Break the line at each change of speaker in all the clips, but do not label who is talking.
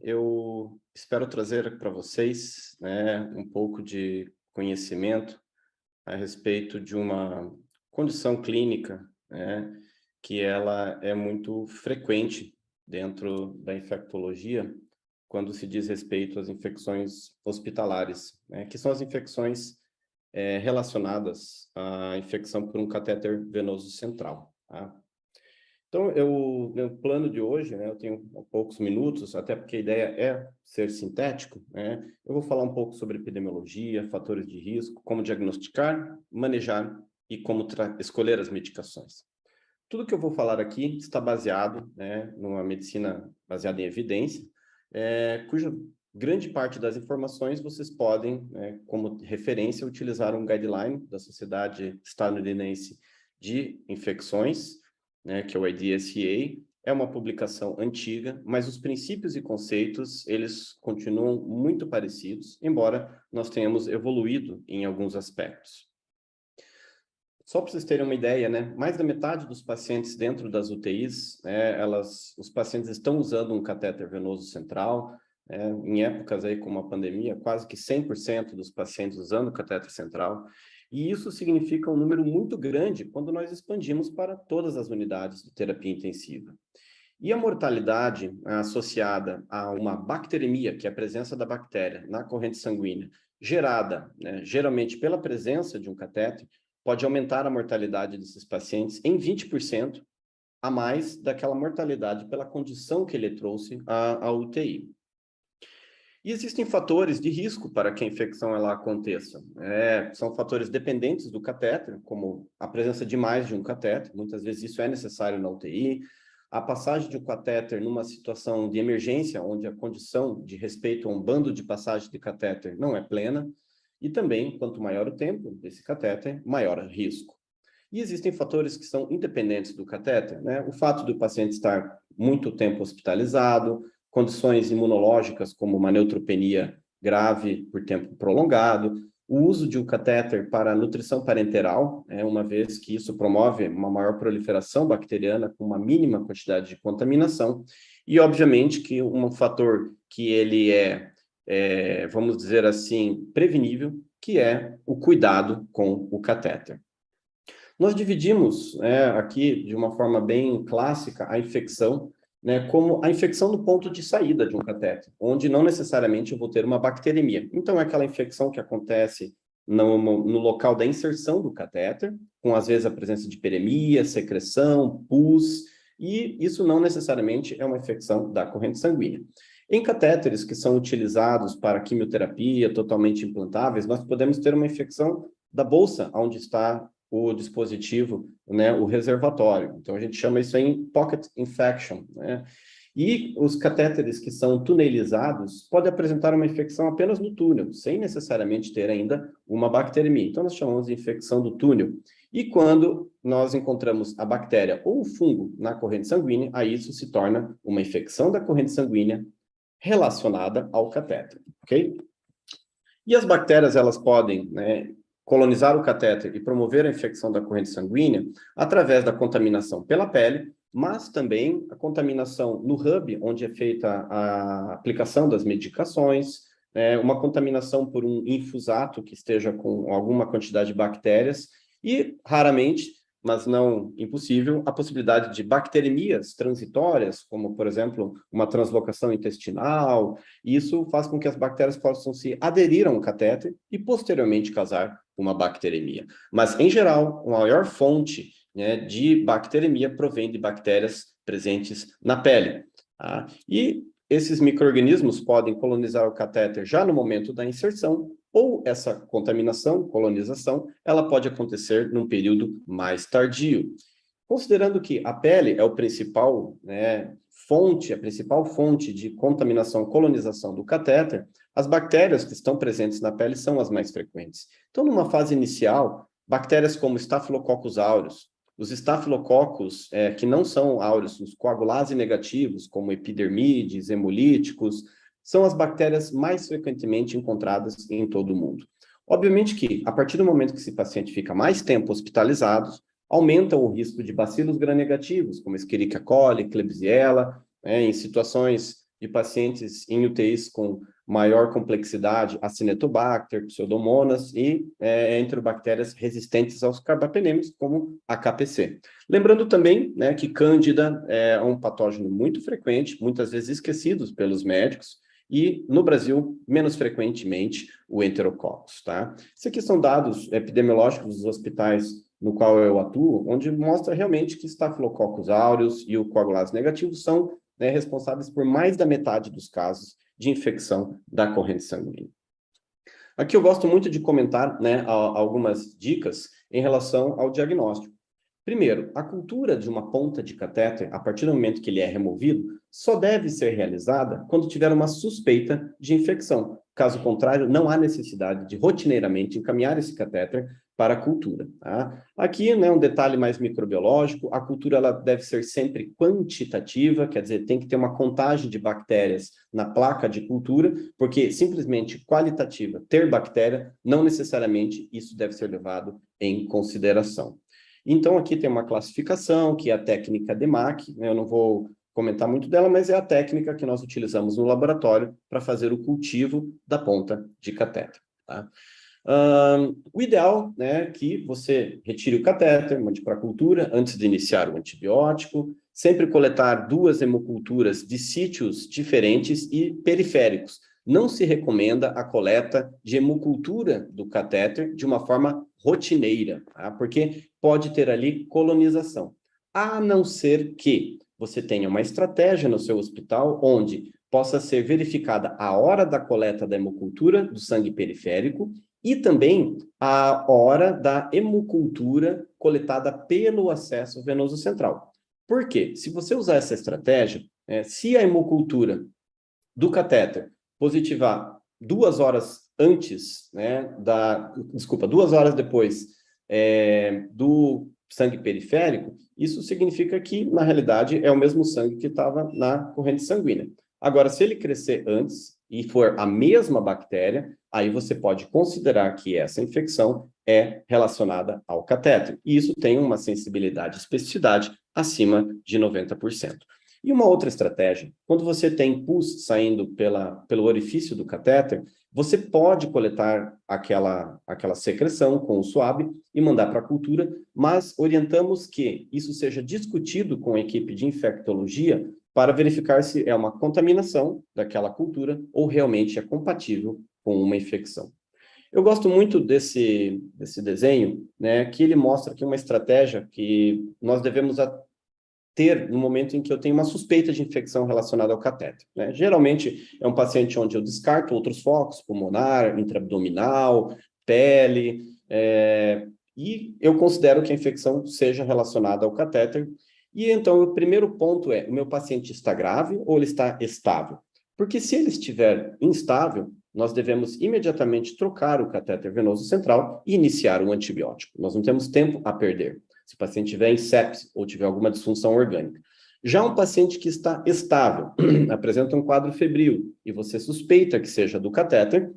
Eu espero trazer para vocês, né, um pouco de conhecimento a respeito de uma condição clínica, né, que ela é muito frequente dentro da infectologia, quando se diz respeito às infecções hospitalares, né, que são as infecções relacionadas à infecção por um catéter venoso central, tá? Então, no plano de hoje, né, eu tenho poucos minutos, até porque a ideia é ser sintético, né? Eu vou falar um pouco sobre epidemiologia, fatores de risco, como diagnosticar, manejar e como escolher as medicações. Tudo que eu vou falar aqui está baseado, né, numa medicina baseada em evidência, cuja grande parte das informações vocês podem, né, como referência, utilizar um guideline da Sociedade Estadunidense de Infecções, né, que é o IDSA. É uma publicação antiga, mas os princípios e conceitos, eles continuam muito parecidos, embora nós tenhamos evoluído em alguns aspectos. Só para vocês terem uma ideia, né, mais da metade dos pacientes dentro das UTIs, os pacientes estão usando um catéter venoso central, em épocas aí como a pandemia, quase que 100% dos pacientes usando catéter central, e isso significa um número muito grande quando nós expandimos para todas as unidades de terapia intensiva. E a mortalidade associada a uma bacteremia, que é a presença da bactéria na corrente sanguínea, gerada, né, geralmente pela presença de um catéter, pode aumentar a mortalidade desses pacientes em 20% a mais daquela mortalidade pela condição que ele trouxe à UTI. E existem fatores de risco para que a infecção ela aconteça. São fatores dependentes do catéter, como a presença de mais de um catéter, muitas vezes isso é necessário na UTI, a passagem de um catéter numa situação de emergência, onde a condição de respeito a um bando de passagem de catéter não é plena, e também, quanto maior o tempo desse catéter, maior o risco. E existem fatores que são independentes do catéter, né? O fato do paciente estar muito tempo hospitalizado, condições imunológicas como uma neutropenia grave por tempo prolongado, o uso de um catéter para nutrição parenteral, uma vez que isso promove uma maior proliferação bacteriana com uma mínima quantidade de contaminação, e obviamente que um fator que ele vamos dizer assim, prevenível, que é o cuidado com o catéter. Nós dividimos aqui, de uma forma bem clássica, a infecção, né, como a infecção no ponto de saída de um catéter, onde não necessariamente eu vou ter uma bacteremia. Então, é aquela infecção que acontece no local da inserção do catéter, com às vezes a presença de peremia, secreção, pus, e isso não necessariamente é uma infecção da corrente sanguínea. Em catéteres que são utilizados para quimioterapia, totalmente implantáveis, nós podemos ter uma infecção da bolsa, onde está o dispositivo, né, o reservatório. Então, a gente chama isso aí em pocket infection, né? E os catéteres que são tunelizados podem apresentar uma infecção apenas no túnel, sem necessariamente ter ainda uma bacteremia. Então, nós chamamos de infecção do túnel. E quando nós encontramos a bactéria ou o fungo na corrente sanguínea, aí isso se torna uma infecção da corrente sanguínea relacionada ao catéter, ok? E as bactérias, elas podem, né, colonizar o catéter e promover a infecção da corrente sanguínea através da contaminação pela pele, mas também a contaminação no hub, onde é feita a aplicação das medicações, uma contaminação por um infusato que esteja com alguma quantidade de bactérias e, raramente, mas não impossível, a possibilidade de bacteremias transitórias, como, por exemplo, uma translocação intestinal. Isso faz com que as bactérias possam se aderir a um catéter e, posteriormente, causar uma bacteremia. Mas, em geral, a maior fonte, né, de bacteremia provém de bactérias presentes na pele. Tá? E esses micro-organismos podem colonizar o catéter já no momento da inserção, ou essa contaminação, colonização, ela pode acontecer num período mais tardio. Considerando que a pele é o principal, né, a principal fonte de contaminação, colonização do catéter, as bactérias que estão presentes na pele são as mais frequentes. Então, numa fase inicial, bactérias como Staphylococcus aureus, os estafilococos que não são áureos, os coagulase negativos, como epidermides, hemolíticos, são as bactérias mais frequentemente encontradas em todo o mundo. Obviamente que, a partir do momento que esse paciente fica mais tempo hospitalizado, aumenta o risco de bacilos gram-negativos, como Escherichia coli, Klebsiella, em situações de pacientes em UTIs com maior complexidade, Acinetobacter, Pseudomonas e enterobactérias resistentes aos carbapenêmicos, como a KPC. Lembrando também, né, que Cândida é um patógeno muito frequente, muitas vezes esquecido pelos médicos, e no Brasil, menos frequentemente, o Enterococcus, tá? Isso aqui são dados epidemiológicos dos hospitais no qual eu atuo, onde mostra realmente que Staphylococcus aureus e o coagulase negativo são, né, responsáveis por mais da metade dos casos de infecção da corrente sanguínea. Aqui eu gosto muito de comentar, né, algumas dicas em relação ao diagnóstico. Primeiro, a cultura de uma ponta de catéter, a partir do momento que ele é removido, só deve ser realizada quando tiver uma suspeita de infecção. Caso contrário, não há necessidade de rotineiramente encaminhar esse catéter para a cultura. Tá? Aqui, né, um detalhe mais microbiológico, a cultura ela deve ser sempre quantitativa, quer dizer, tem que ter uma contagem de bactérias na placa de cultura, porque simplesmente qualitativa, ter bactéria, não necessariamente isso deve ser levado em consideração. Então, aqui tem uma classificação, que é a técnica DEMAC, né? Eu não vou comentar muito dela, mas é a técnica que nós utilizamos no laboratório para fazer o cultivo da ponta de catéter. Tá? O ideal, né, é que você retire o catéter, mande para a cultura antes de iniciar o antibiótico, sempre coletar 2 hemoculturas de sítios diferentes e periféricos. Não se recomenda a coleta de hemocultura do catéter de uma forma rotineira, tá? Porque pode ter ali colonização. A não ser que você tenha uma estratégia no seu hospital onde possa ser verificada a hora da coleta da hemocultura do sangue periférico e também a hora da hemocultura coletada pelo acesso venoso central. Por quê? Se você usar essa estratégia, se a hemocultura do catéter positivar 2 horas antes, né, 2 horas depois do sangue periférico, isso significa que, na realidade, é o mesmo sangue que estava na corrente sanguínea. Agora, se ele crescer antes e for a mesma bactéria, aí você pode considerar que essa infecção é relacionada ao catéter. E isso tem uma sensibilidade e especificidade acima de 90%. E uma outra estratégia, quando você tem pus saindo pelo orifício do catéter, você pode coletar aquela secreção com o suave e mandar para a cultura, mas orientamos que isso seja discutido com a equipe de infectologia para verificar se é uma contaminação daquela cultura ou realmente é compatível com uma infecção. Eu gosto muito desse desenho, né, que ele mostra que uma estratégia que nós devemos ter no momento em que eu tenho uma suspeita de infecção relacionada ao catéter, né? Geralmente é um paciente onde eu descarto outros focos, pulmonar, intraabdominal, pele, e eu considero que a infecção seja relacionada ao catéter. E então o primeiro ponto é, o meu paciente está grave ou ele está estável? Porque se ele estiver instável, nós devemos imediatamente trocar o catéter venoso central e iniciar um antibiótico. Nós não temos tempo a perder. Se o paciente tiver em sepse ou tiver alguma disfunção orgânica. Já um paciente que está estável, apresenta um quadro febril e você suspeita que seja do catéter,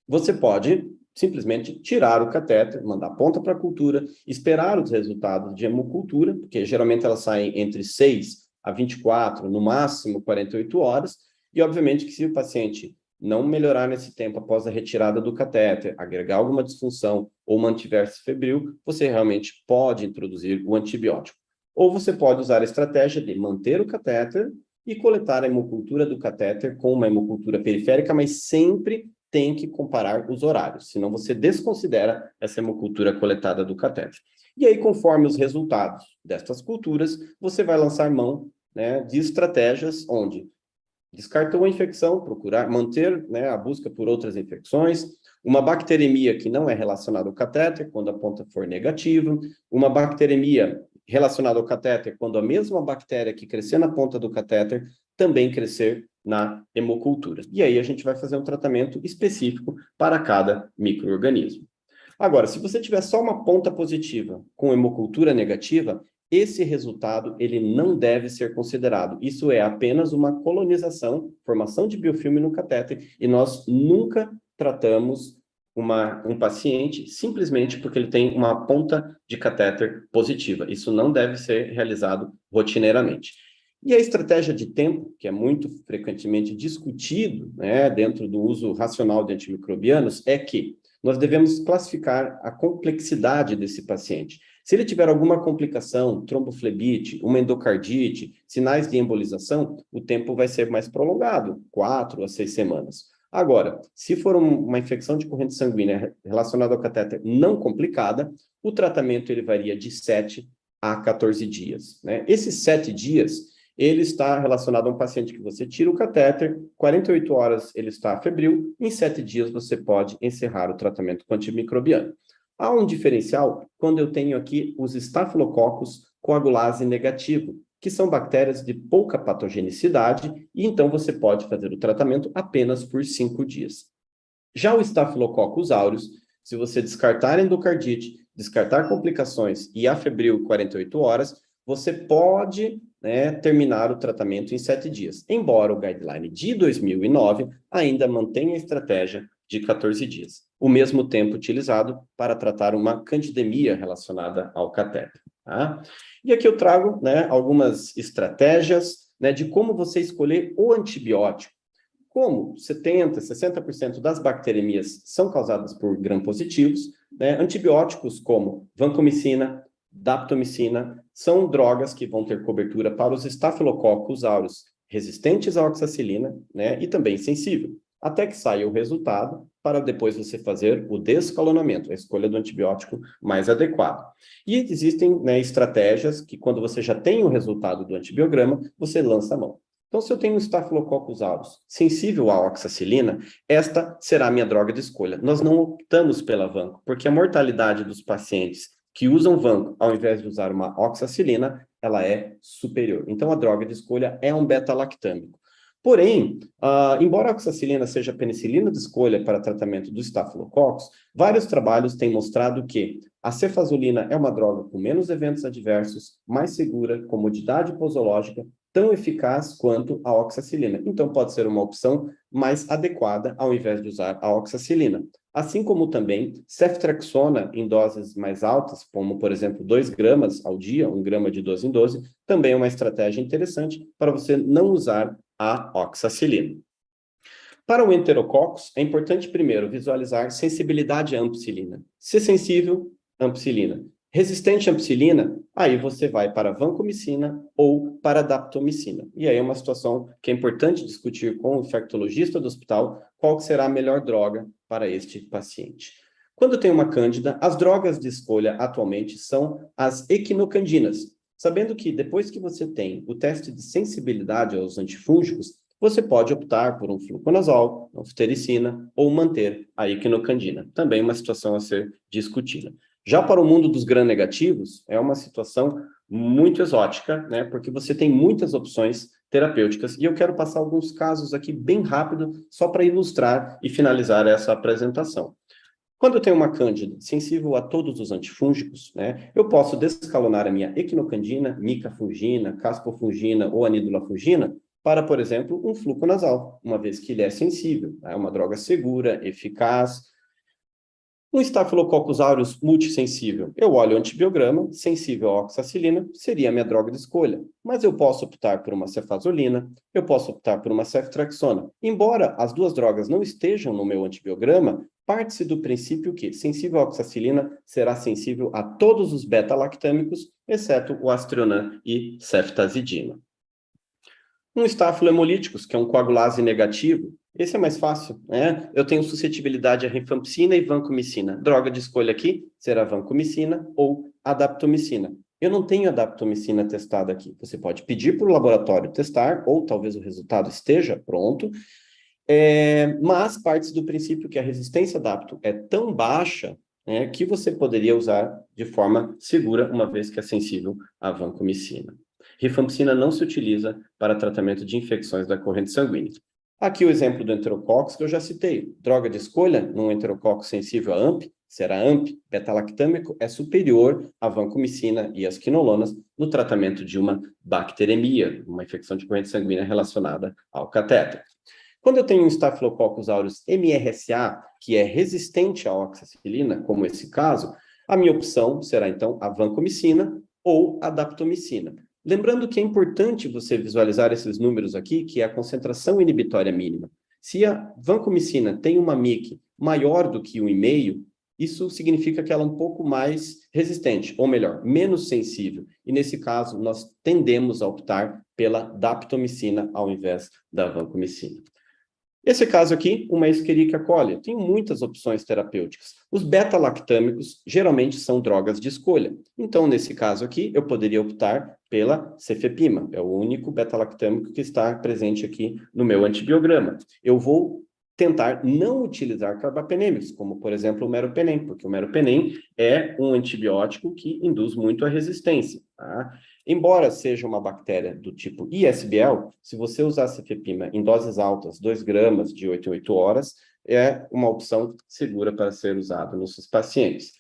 você pode simplesmente tirar o catéter, mandar a ponta para a cultura, esperar os resultados de hemocultura, porque geralmente elas saem entre 6 a 24, no máximo 48 horas, e obviamente que se o paciente não melhorar nesse tempo após a retirada do catéter, agregar alguma disfunção ou mantiver-se febril, você realmente pode introduzir o antibiótico. Ou você pode usar a estratégia de manter o catéter e coletar a hemocultura do catéter com uma hemocultura periférica, mas sempre tem que comparar os horários, senão você desconsidera essa hemocultura coletada do catéter. E aí, conforme os resultados destas culturas, você vai lançar mão, né, de estratégias onde descartou a infecção, procurar manter, né, a busca por outras infecções, uma bacteremia que não é relacionada ao catéter, quando a ponta for negativa, uma bacteremia relacionada ao catéter, quando a mesma bactéria que crescer na ponta do catéter também crescer na hemocultura. E aí a gente vai fazer um tratamento específico para cada micro-organismo. Agora, se você tiver só uma ponta positiva com hemocultura negativa, esse resultado ele não deve ser considerado. Isso é apenas uma colonização, formação de biofilme no catéter, e nós nunca tratamos um paciente simplesmente porque ele tem uma ponta de catéter positiva. Isso não deve ser realizado rotineiramente. E a estratégia de tempo, que é muito frequentemente discutido, né, dentro do uso racional de antimicrobianos, é que nós devemos classificar a complexidade desse paciente. Se ele tiver alguma complicação, tromboflebite, uma endocardite, sinais de embolização, o tempo vai ser mais prolongado, 4 a 6 semanas. Agora, se for uma infecção de corrente sanguínea relacionada ao catéter não complicada, o tratamento ele varia de 7 a 14 dias. Né? Esses 7 dias, ele está relacionado a um paciente que você tira o catéter, 48 horas ele está febril, em 7 dias você pode encerrar o tratamento com antimicrobiano. Há um diferencial quando eu tenho aqui os Staphylococcus coagulase negativo, que são bactérias de pouca patogenicidade, e então você pode fazer o tratamento apenas por 5 dias. Já o Staphylococcus aureus, se você descartar endocardite, descartar complicações e a febril 48 horas, você pode terminar o tratamento em 7 dias, embora o guideline de 2009 ainda mantenha a estratégia de 14 dias, o mesmo tempo utilizado para tratar uma candidemia relacionada ao catéter. Tá? E aqui eu trago algumas estratégias de como você escolher o antibiótico. Como 70%, 60% das bacteremias são causadas por gram-positivos, antibióticos como vancomicina, daptomicina, são drogas que vão ter cobertura para os Staphylococcus aureus resistentes à oxacilina, e também sensível, até que saia o resultado para depois você fazer o desescalonamento, a escolha do antibiótico mais adequado. E existem estratégias que, quando você já tem o resultado do antibiograma, você lança a mão. Então, se eu tenho um Staphylococcus aureus sensível à oxacilina, esta será a minha droga de escolha. Nós não optamos pela vanco, porque a mortalidade dos pacientes que usam vanco, ao invés de usar uma oxacilina, ela é superior. Então, a droga de escolha é um beta-lactâmico. Porém, embora a oxacilina seja a penicilina de escolha para tratamento do Staphylococcus, vários trabalhos têm mostrado que a cefazolina é uma droga com menos eventos adversos, mais segura, comodidade posológica, tão eficaz quanto a oxacilina. Então, pode ser uma opção mais adequada ao invés de usar a oxacilina. Assim como também ceftriaxona em doses mais altas, como, por exemplo, 2 gramas ao dia, 1 grama de 12 em 12, também é uma estratégia interessante para você não usar a oxacilina. Para o enterococcus, é importante primeiro visualizar sensibilidade à ampicilina. Se sensível, ampicilina. Resistente à ampicilina, aí você vai para a vancomicina ou para a daptomicina. E aí é uma situação que é importante discutir com o infectologista do hospital qual será a melhor droga para este paciente. Quando tem uma cândida, as drogas de escolha atualmente são as equinocandinas, sabendo que depois que você tem o teste de sensibilidade aos antifúngicos, você pode optar por um fluconazol, anfotericina ou manter a equinocandina. Também uma situação a ser discutida. Já para o mundo dos gram-negativos, é uma situação muito exótica, porque você tem muitas opções terapêuticas. E eu quero passar alguns casos aqui bem rápido, só para ilustrar e finalizar essa apresentação. Quando eu tenho uma cândida sensível a todos os antifúngicos, eu posso descalonar a minha equinocandina, micafungina, caspofungina ou anidulafungina para, por exemplo, um fluconazol, uma vez que ele é sensível, é uma droga segura, eficaz. Um Staphylococcus aureus multissensível, eu olho o antibiograma, sensível à oxacilina, seria a minha droga de escolha. Mas eu posso optar por uma cefazolina, eu posso optar por uma ceftriaxona. Embora as duas drogas não estejam no meu antibiograma, parte-se do princípio que sensível à oxacilina será sensível a todos os beta-lactâmicos, exceto o astrionan e ceftazidima. Um estáfilo hemolíticos, que é um coagulase negativo, esse é mais fácil, Eu tenho suscetibilidade a rifampicina e vancomicina. Droga de escolha aqui será vancomicina ou adaptomicina. Eu não tenho adaptomicina testada aqui. Você pode pedir para o laboratório testar, ou talvez o resultado esteja pronto, mas parte do princípio que a resistência adapto é tão baixa que você poderia usar de forma segura, uma vez que é sensível à vancomicina. Rifampicina não se utiliza para tratamento de infecções da corrente sanguínea. Aqui o exemplo do enterococcus que eu já citei. Droga de escolha num enterococcus sensível a AMP, será AMP, beta-lactâmico, é superior à vancomicina e às quinolonas no tratamento de uma bacteremia, uma infecção de corrente sanguínea relacionada ao catéter. Quando eu tenho um Staphylococcus aureus MRSA, que é resistente à oxacilina, como esse caso, a minha opção será, então, a vancomicina ou a daptomicina. Lembrando que é importante você visualizar esses números aqui, que é a concentração inibitória mínima. Se a vancomicina tem uma MIC maior do que 1,5, isso significa que ela é um pouco mais resistente, ou melhor, menos sensível. E nesse caso, nós tendemos a optar pela daptomicina ao invés da vancomicina. Esse caso aqui, uma Escherichia coli, tem muitas opções terapêuticas. Os beta-lactâmicos geralmente são drogas de escolha. Então, nesse caso aqui, eu poderia optar pela cefepima. É o único beta-lactâmico que está presente aqui no meu antibiograma. Eu vou tentar não utilizar carbapenêmicos, como, por exemplo, o meropenem, porque o meropenem é um antibiótico que induz muito a resistência, tá? Embora seja uma bactéria do tipo ISBL, se você usar cefepima em doses altas, 2 gramas de 8 em 8 horas, é uma opção segura para ser usada nos seus pacientes.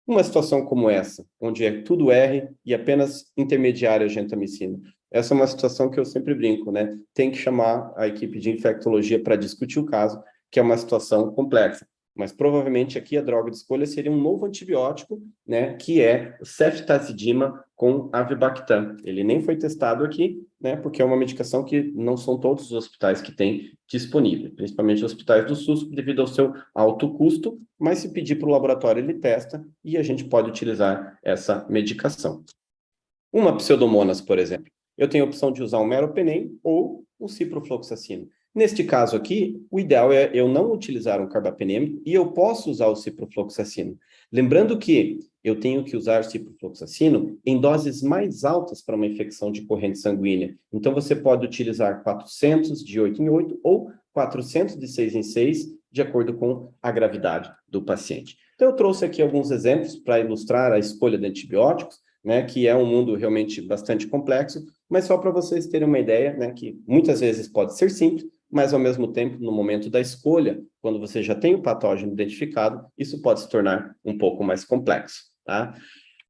Uma situação como essa, onde é tudo R e apenas intermediária gentamicina, essa é uma situação que eu sempre brinco, né? Tem que chamar a equipe de infectologia para discutir o caso, que é uma situação complexa. Mas provavelmente aqui a droga de escolha seria um novo antibiótico, né? Que é o ceftazidima com avibactam. Ele nem foi testado aqui, né? Porque é uma medicação que não são todos os hospitais que têm disponível, principalmente hospitais do SUS, devido ao seu alto custo, mas se pedir para o laboratório, ele testa e a gente pode utilizar essa medicação. Uma pseudomonas, por exemplo, eu tenho a opção de usar um meropenem ou um ciprofloxacino. Neste caso aqui, o ideal é eu não utilizar um carbapenêmico e eu posso usar o ciprofloxacino. Lembrando que eu tenho que usar ciprofloxacino em doses mais altas para uma infecção de corrente sanguínea. Então, você pode utilizar 400 de 8 em 8 ou 400 de 6 em 6, de acordo com a gravidade do paciente. Então, eu trouxe aqui alguns exemplos para ilustrar a escolha de antibióticos, né, que é um mundo realmente bastante complexo, mas só para vocês terem uma ideia, né, que muitas vezes pode ser simples, mas ao mesmo tempo, no momento da escolha, quando você já tem o patógeno identificado, isso pode se tornar um pouco mais complexo, tá?